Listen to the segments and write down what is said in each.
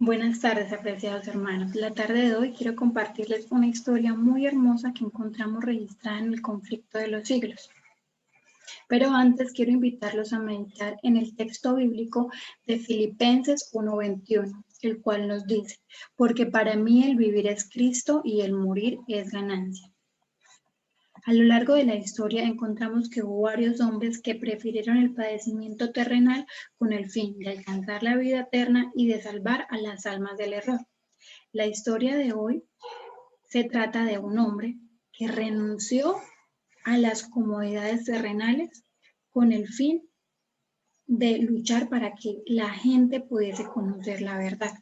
Buenas tardes, apreciados hermanos. La tarde de hoy quiero compartirles una historia muy hermosa que encontramos registrada en el conflicto de los siglos. Pero antes quiero invitarlos a meditar en el texto bíblico de Filipenses 1:21, el cual nos dice, porque para mí el vivir es Cristo y el morir es ganancia. A lo largo de la historia encontramos que hubo varios hombres que prefirieron el padecimiento terrenal con el fin de alcanzar la vida eterna y de salvar a las almas del error. La historia de hoy se trata de un hombre que renunció a las comodidades terrenales con el fin de luchar para que la gente pudiese conocer la verdad.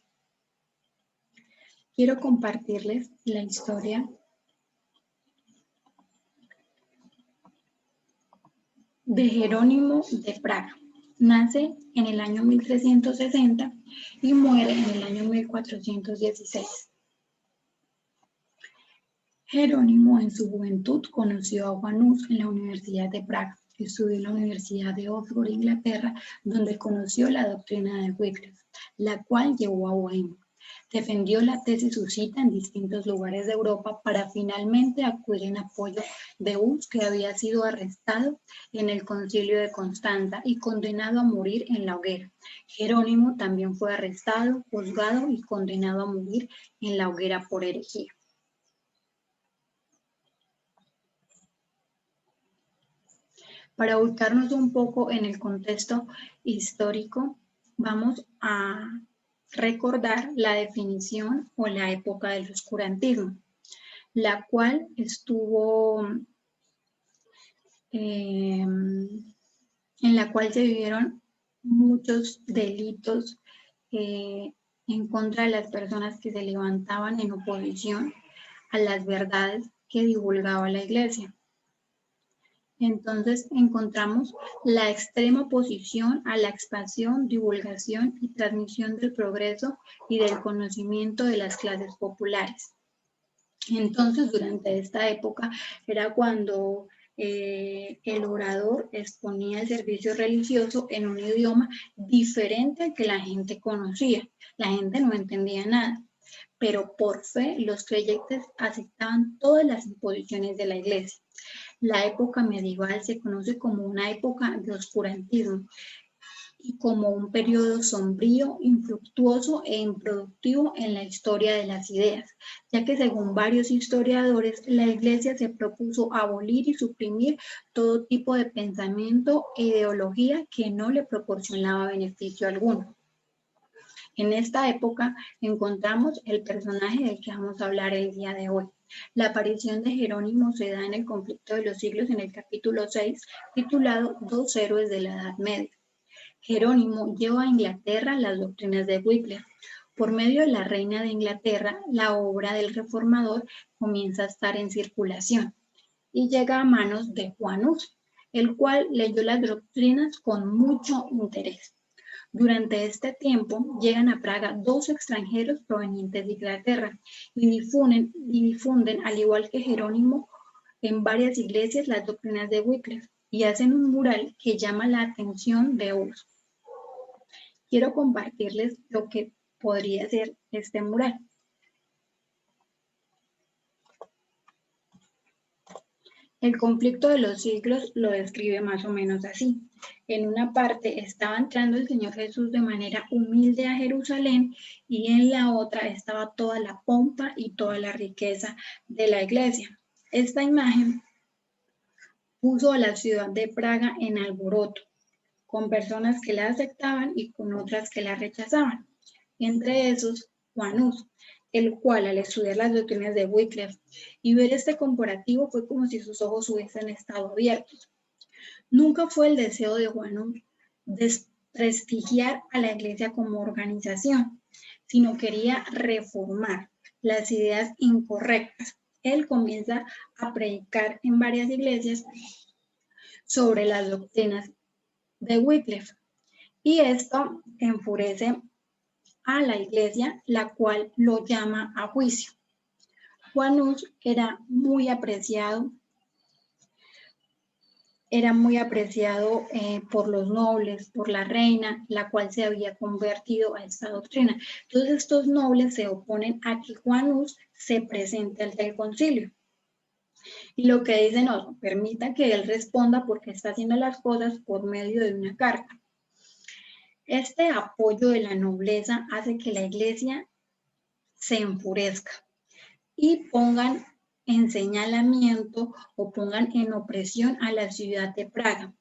Quiero compartirles la historia de Jerónimo de Praga. Nace en el año 1360 y muere en el año 1416. Jerónimo en su juventud conoció a Juan Hus en la Universidad de Praga. Estudió en la Universidad de Oxford, Inglaterra, donde conoció la doctrina de Wycliffe, la cual llevó a Bohemia. Defendió la tesis suscita en distintos lugares de Europa para finalmente acudir en apoyo de Hus, que había sido arrestado en el concilio de Constanza y condenado a morir en la hoguera. Jerónimo también fue arrestado, juzgado y condenado a morir en la hoguera por herejía. Para ubicarnos un poco en el contexto histórico, vamos a recordar la definición o la época del oscurantismo, la cual estuvo, en la cual se vivieron muchos delitos en contra de las personas que se levantaban en oposición a las verdades que divulgaba la Iglesia. Entonces encontramos la extrema oposición a la expansión, divulgación y transmisión del progreso y del conocimiento de las clases populares. Entonces, durante esta época era cuando el orador exponía el servicio religioso en un idioma diferente al que la gente conocía. La gente no entendía nada, pero por fe los creyentes aceptaban todas las imposiciones de la Iglesia. La época medieval se conoce como una época de oscurantismo y como un periodo sombrío, infructuoso e improductivo en la historia de las ideas, ya que según varios historiadores, la Iglesia se propuso abolir y suprimir todo tipo de pensamiento e ideología que no le proporcionaba beneficio alguno. En esta época encontramos el personaje del que vamos a hablar el día de hoy. La aparición de Jerónimo se da en el conflicto de los siglos en el capítulo 6, titulado Dos héroes de la Edad Media. Jerónimo lleva a Inglaterra las doctrinas de Wycliffe. Por medio de la reina de Inglaterra, la obra del reformador comienza a estar en circulación y llega a manos de Juan Hus, el cual leyó las doctrinas con mucho interés. Durante este tiempo llegan a Praga dos extranjeros provenientes de Inglaterra y difunden, al igual que Jerónimo, en varias iglesias las doctrinas de Wycliffe y hacen un mural que llama la atención de Hus. Quiero compartirles lo que podría ser este mural. El conflicto de los siglos lo describe más o menos así. En una parte estaba entrando el Señor Jesús de manera humilde a Jerusalén y en la otra estaba toda la pompa y toda la riqueza de la iglesia. Esta imagen puso a la ciudad de Praga en alboroto, con personas que la aceptaban y con otras que la rechazaban. Entre esos, Juan Hus, el cual al estudiar las doctrinas de Wycliffe y ver este comparativo fue como si sus ojos hubiesen estado abiertos. Nunca fue el deseo de Juan Hus desprestigiar a la iglesia como organización, sino quería reformar las ideas incorrectas. Él comienza a predicar en varias iglesias sobre las doctrinas de Wycliffe y esto enfurece a la iglesia, la cual lo llama a juicio. Juan Hus era muy apreciado era muy apreciado por los nobles, por la reina, la cual se había convertido a esta doctrina. Entonces estos nobles se oponen a que Juan Hus se presente ante el concilio. Y lo que dicen, no, permita que él responda porque está haciendo las cosas por medio de una carta. Este apoyo de la nobleza hace que la iglesia se enfurezca y pongan en señalamiento o pongan en opresión a la ciudad de Praga,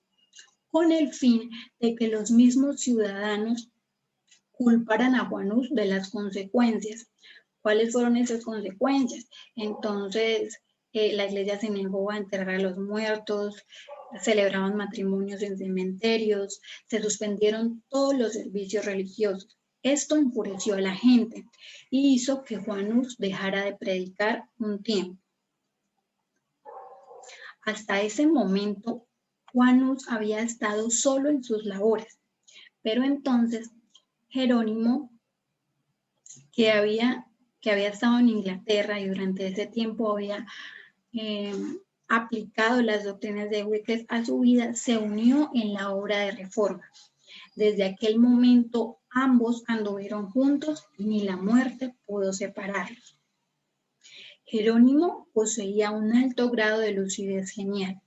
con el fin de que los mismos ciudadanos culparan a Juan Hus de las consecuencias. ¿Cuáles fueron esas consecuencias? Entonces, la iglesia se negó a enterrar a los muertos, celebraban matrimonios en cementerios, se suspendieron todos los servicios religiosos. Esto enfureció a la gente y hizo que Juan Hus dejara de predicar un tiempo. Hasta ese momento, Juan Hus había estado solo en sus labores, pero entonces Jerónimo, que había estado en Inglaterra y durante ese tiempo había aplicado las doctrinas de Wycliffe a su vida, se unió en la obra de reforma. Desde aquel momento ambos anduvieron juntos y ni la muerte pudo separarlos. Jerónimo poseía un alto grado de lucidez genial,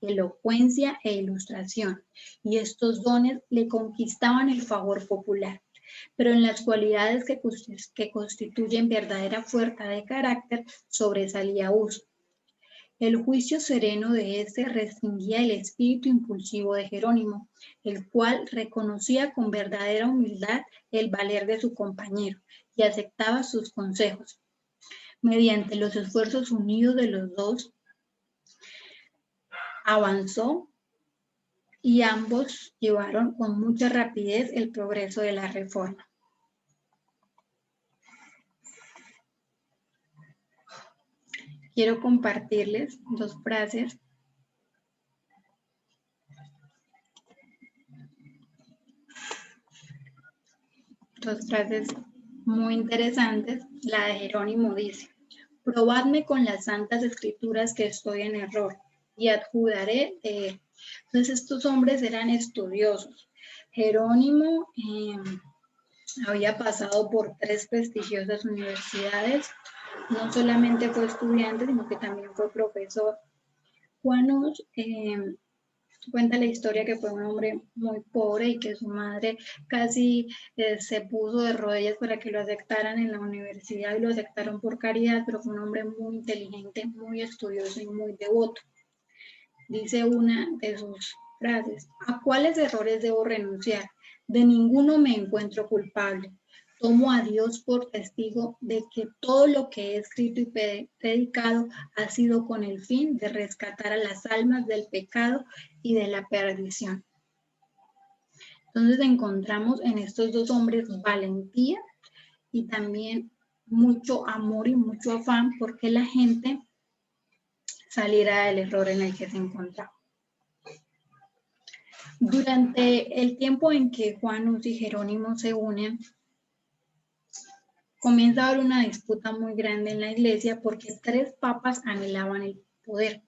elocuencia e ilustración, y estos dones le conquistaban el favor popular. Pero en las cualidades que constituyen verdadera fuerza de carácter sobresalía Hus. El juicio sereno de este restringía el espíritu impulsivo de Jerónimo, el cual reconocía con verdadera humildad el valer de su compañero y aceptaba sus consejos. Mediante los esfuerzos unidos de los dos, avanzó y ambos llevaron con mucha rapidez el progreso de la reforma. Quiero compartirles dos frases muy interesantes. La de Jerónimo dice: probadme con las santas escrituras que estoy en error y adjudaré de él. Entonces estos hombres eran estudiosos. Jerónimo había pasado por 3 prestigiosas universidades. No solamente fue estudiante, sino que también fue profesor. Juan Hus cuenta la historia que fue un hombre muy pobre y que su madre casi se puso de rodillas para que lo aceptaran en la universidad y lo aceptaron por caridad, pero fue un hombre muy inteligente, muy estudioso y muy devoto. Dice una de sus frases: ¿a cuáles errores debo renunciar? De ninguno me encuentro culpable. Tomo a Dios por testigo de que todo lo que he escrito y predicado ha sido con el fin de rescatar a las almas del pecado y de la perdición. Entonces encontramos en estos dos hombres valentía y también mucho amor y mucho afán porque la gente saliera del error en el que se encontraba. Durante el tiempo en que Juan Hus y Jerónimo se unen, comienza a haber una disputa muy grande en la iglesia porque 3 papas anhelaban el poder.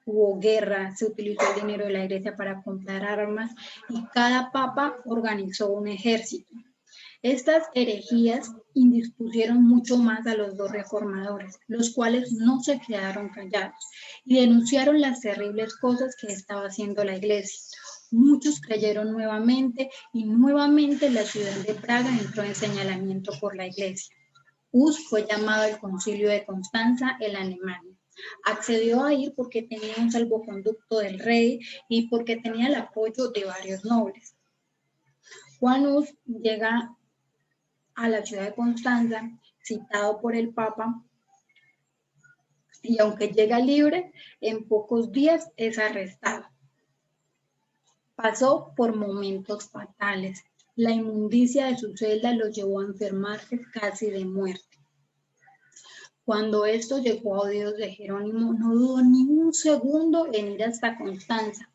Hubo guerra, se utilizó el dinero de la iglesia para comprar armas y cada papa organizó un ejército. Estas herejías indispusieron mucho más a los 2 reformadores, los cuales no se quedaron callados y denunciaron las terribles cosas que estaba haciendo la iglesia. Muchos creyeron nuevamente y nuevamente la ciudad de Praga entró en señalamiento por la iglesia. Hus fue llamado al concilio de Constanza en Alemania. Accedió a ir porque tenía un salvoconducto del rey y porque tenía el apoyo de varios nobles. Juan Hus llega a la ciudad de Constanza, citado por el Papa, y aunque llega libre, en pocos días es arrestado. Pasó por momentos fatales. La inmundicia de su celda lo llevó a enfermarse casi de muerte. Cuando esto llegó a oídos de Jerónimo, no dudó ni un segundo en ir hasta Constanza.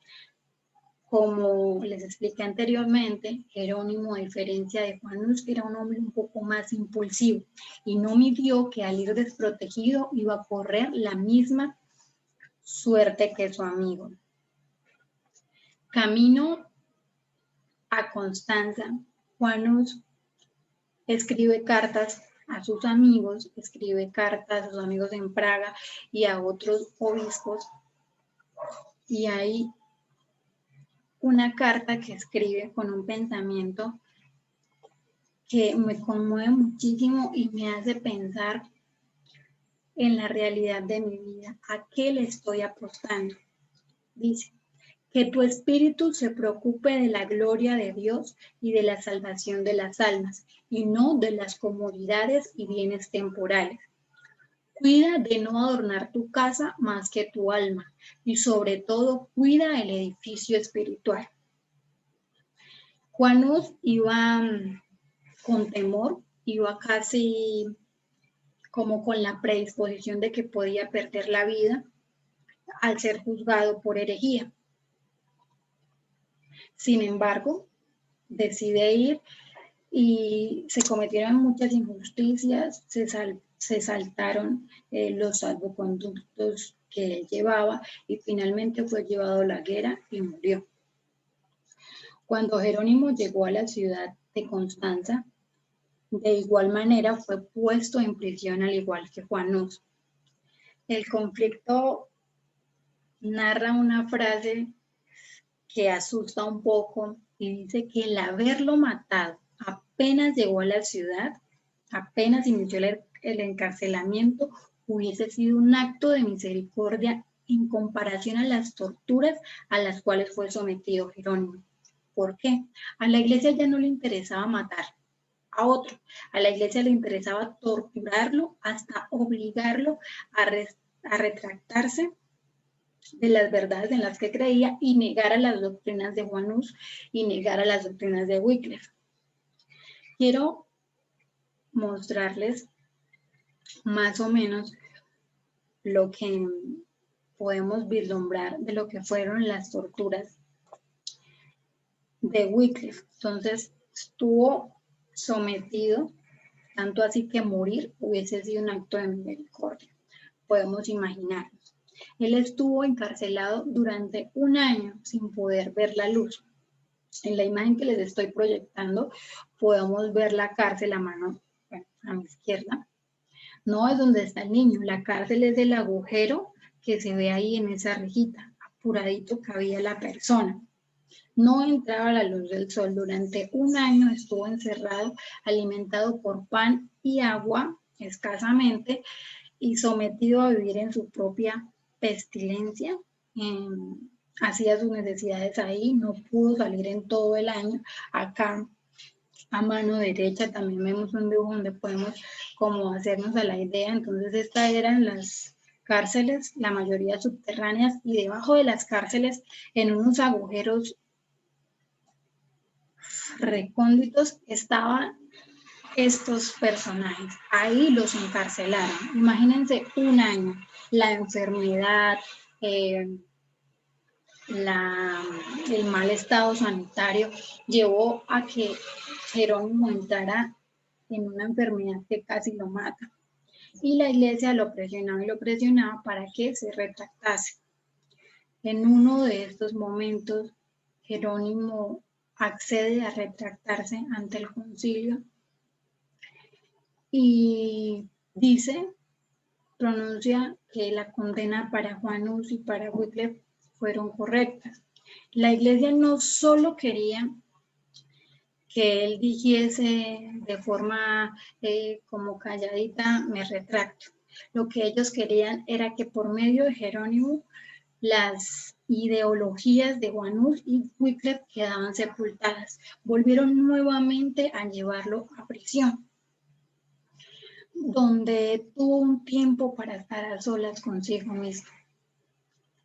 Como les expliqué anteriormente, Jerónimo, a diferencia de Juan Hus, era un hombre un poco más impulsivo y no midió que al ir desprotegido iba a correr la misma suerte que su amigo. Camino a Constanza, Juan Hus escribe cartas a sus amigos, escribe cartas a sus amigos en Praga y a otros obispos, y hay una carta que escribe con un pensamiento que me conmueve muchísimo y me hace pensar en la realidad de mi vida, a qué le estoy apostando. Dice: que tu espíritu se preocupe de la gloria de Dios y de la salvación de las almas, y no de las comodidades y bienes temporales. Cuida de no adornar tu casa más que tu alma, y sobre todo cuida el edificio espiritual. Juan Hus iba con temor, iba casi como con la predisposición de que podía perder la vida al ser juzgado por herejía. Sin embargo, decide ir y se cometieron muchas injusticias, se saltaron los salvoconductos que él llevaba y finalmente fue llevado a la hoguera y murió. Cuando Jerónimo llegó a la ciudad de Constanza, de igual manera fue puesto en prisión al igual que Juan Hus. El conflicto narra una frase que asusta un poco y dice que el haberlo matado apenas llegó a la ciudad, apenas inició el encarcelamiento, hubiese sido un acto de misericordia en comparación a las torturas a las cuales fue sometido Jerónimo. ¿Por qué? A la iglesia ya no le interesaba matar a otro, a la iglesia le interesaba torturarlo hasta obligarlo a retractarse de las verdades en las que creía y negar a las doctrinas de Juan Hus y negar a las doctrinas de Wycliffe. Quiero mostrarles más o menos lo que podemos vislumbrar de lo que fueron las torturas de Wycliffe. Entonces, estuvo sometido, tanto así que morir hubiese sido un acto de misericordia. Podemos imaginarnos. Él estuvo encarcelado durante un año sin poder ver la luz. En la imagen que les estoy proyectando podemos ver la cárcel a mano, bueno, a mi izquierda. No es donde está el niño, la cárcel es el agujero que se ve ahí en esa rejita, apuradito cabía la persona. No entraba la luz del sol. Durante un año estuvo encerrado, alimentado por pan y agua escasamente y sometido a vivir en su propia pestilencia. Hacía sus necesidades ahí, no pudo salir en todo el año. Acá a mano derecha también vemos un dibujo donde podemos como hacernos a la idea. Entonces estas eran las cárceles, la mayoría subterráneas, y debajo de las cárceles, en unos agujeros recónditos, estaban estos personajes. Ahí los encarcelaron. Imagínense un año, la enfermedad, el mal estado sanitario llevó a que Jerónimo entrara en una enfermedad que casi lo mata. Y la iglesia lo presionaba y lo presionaba para que se retractase. En uno de estos momentos, Jerónimo accede a retractarse ante el concilio y pronuncia que la condena para Juan Hus y para Wycliffe fueron correctas. La iglesia no solo quería que él dijese de forma como calladita, me retracto. Lo que ellos querían era que por medio de Jerónimo las ideologías de Juan Hus y Wycliffe quedaban sepultadas. Volvieron nuevamente a llevarlo a prisión, donde tuvo un tiempo para estar a solas consigo mismo.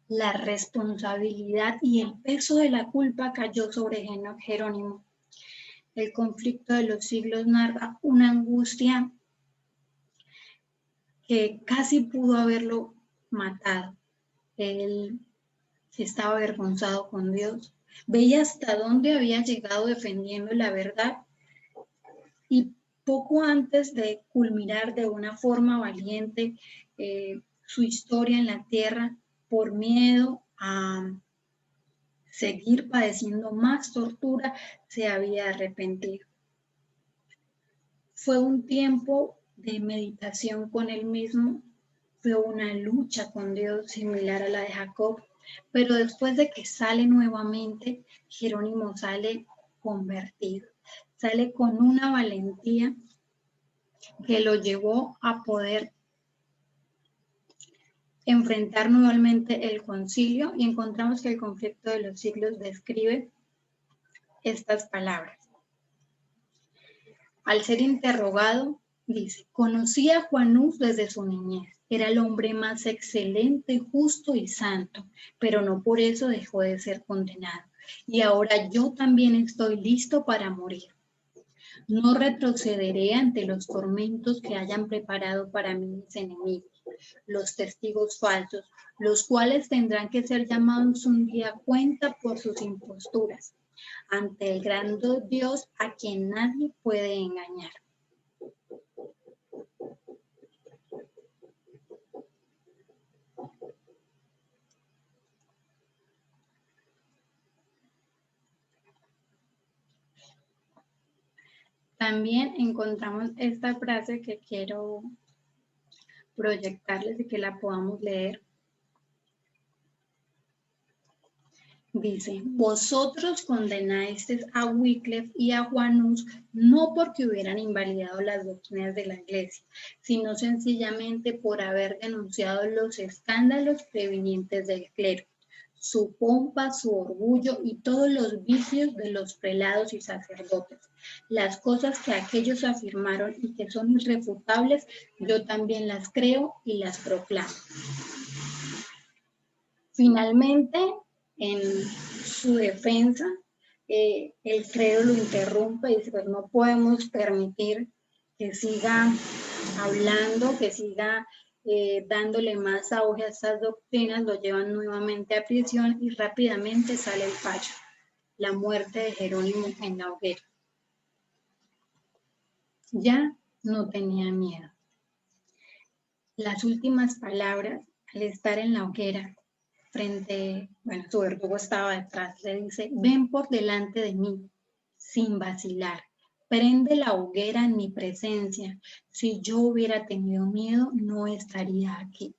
La responsabilidad y el peso de la culpa cayó sobre Jerónimo. El conflicto de los siglos narra una angustia que casi pudo haberlo matado. Él estaba avergonzado con Dios, veía hasta dónde había llegado defendiendo la verdad y poco antes de culminar de una forma valiente su historia en la tierra, por miedo a seguir padeciendo más tortura, se había arrepentido. Fue un tiempo de meditación con él mismo, fue una lucha con Dios similar a la de Jacob, pero después de que sale nuevamente, Jerónimo sale convertido, sale con una valentía que lo llevó a poder enfrentar nuevamente el concilio, y encontramos que el conflicto de los siglos describe estas palabras. Al ser interrogado, dice: conocí a Juanús desde su niñez, era el hombre más excelente, justo y santo, pero no por eso dejó de ser condenado. Y ahora yo también estoy listo para morir. No retrocederé ante los tormentos que hayan preparado para mí mis enemigos, los testigos falsos, los cuales tendrán que ser llamados un día a cuenta por sus imposturas, ante el gran Dios a quien nadie puede engañar. También encontramos esta frase que quiero proyectarles y que la podamos leer. Dice: vosotros condenasteis a Wycliffe y a Juanús no porque hubieran invalidado las doctrinas de la Iglesia, sino sencillamente por haber denunciado los escándalos prevenientes del clero, su pompa, su orgullo y todos los vicios de los prelados y sacerdotes. Las cosas que aquellos afirmaron y que son irrefutables, yo también las creo y las proclamo. Finalmente, en su defensa, el clero lo interrumpe y dice: pues no podemos permitir que siga hablando, que siga dándole más auge a estas doctrinas. Lo llevan nuevamente a prisión y rápidamente sale el fallo: la muerte de Jerónimo en la hoguera. Ya no tenía miedo. Las últimas palabras, al estar en la hoguera, su verdugo estaba detrás, le dice: ven por delante de mí, sin vacilar, prende la hoguera en mi presencia. Si yo hubiera tenido miedo, no estaría aquí.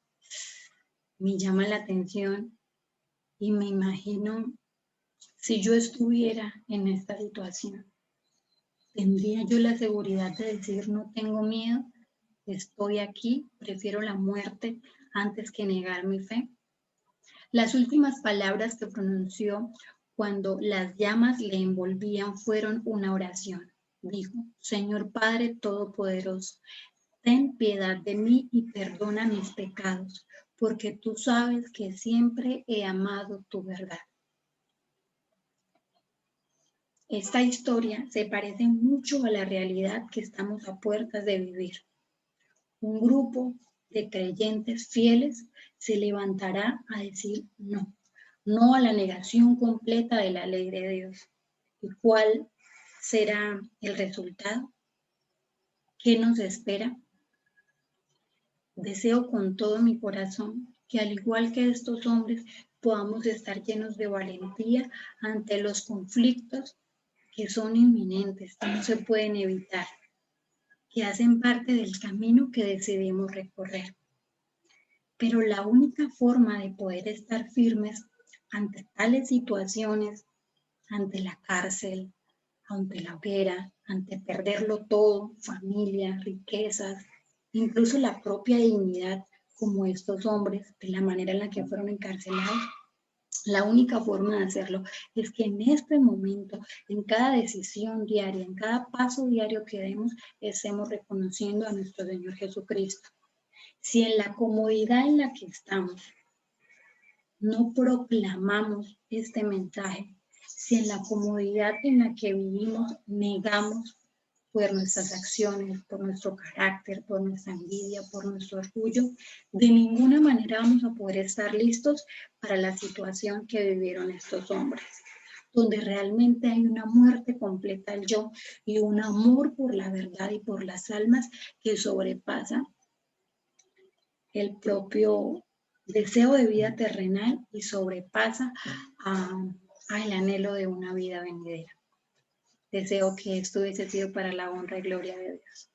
Me llama la atención y me imagino si yo estuviera en esta situación. ¿Tendría yo la seguridad de decir: no tengo miedo, estoy aquí, prefiero la muerte antes que negar mi fe? Las últimas palabras que pronunció cuando las llamas le envolvían fueron una oración. Dijo: Señor Padre Todopoderoso, ten piedad de mí y perdona mis pecados, porque tú sabes que siempre he amado tu verdad. Esta historia se parece mucho a la realidad que estamos a puertas de vivir. Un grupo de creyentes fieles se levantará a decir no. No a la negación completa de la ley de Dios. ¿Y cuál será el resultado? ¿Qué nos espera? Deseo con todo mi corazón que, al igual que estos hombres, podamos estar llenos de valentía ante los conflictos que son inminentes, que no se pueden evitar, que hacen parte del camino que decidimos recorrer. Pero la única forma de poder estar firmes ante tales situaciones, ante la cárcel, ante la hoguera, ante perderlo todo, familia, riquezas, incluso la propia dignidad, como estos hombres, de la manera en la que fueron encarcelados, la única forma de hacerlo es que en este momento, en cada decisión diaria, en cada paso diario que demos, estemos reconociendo a nuestro Señor Jesucristo. Si en la comodidad en la que estamos no proclamamos este mensaje, si en la comodidad en la que vivimos negamos por nuestras acciones, por nuestro carácter, por nuestra envidia, por nuestro orgullo, de ninguna manera vamos a poder estar listos para la situación que vivieron estos hombres, donde realmente hay una muerte completa al yo y un amor por la verdad y por las almas que sobrepasa el propio deseo de vida terrenal y sobrepasa al anhelo de una vida venidera. Deseo que esto hubiese sido para la honra y gloria de Dios.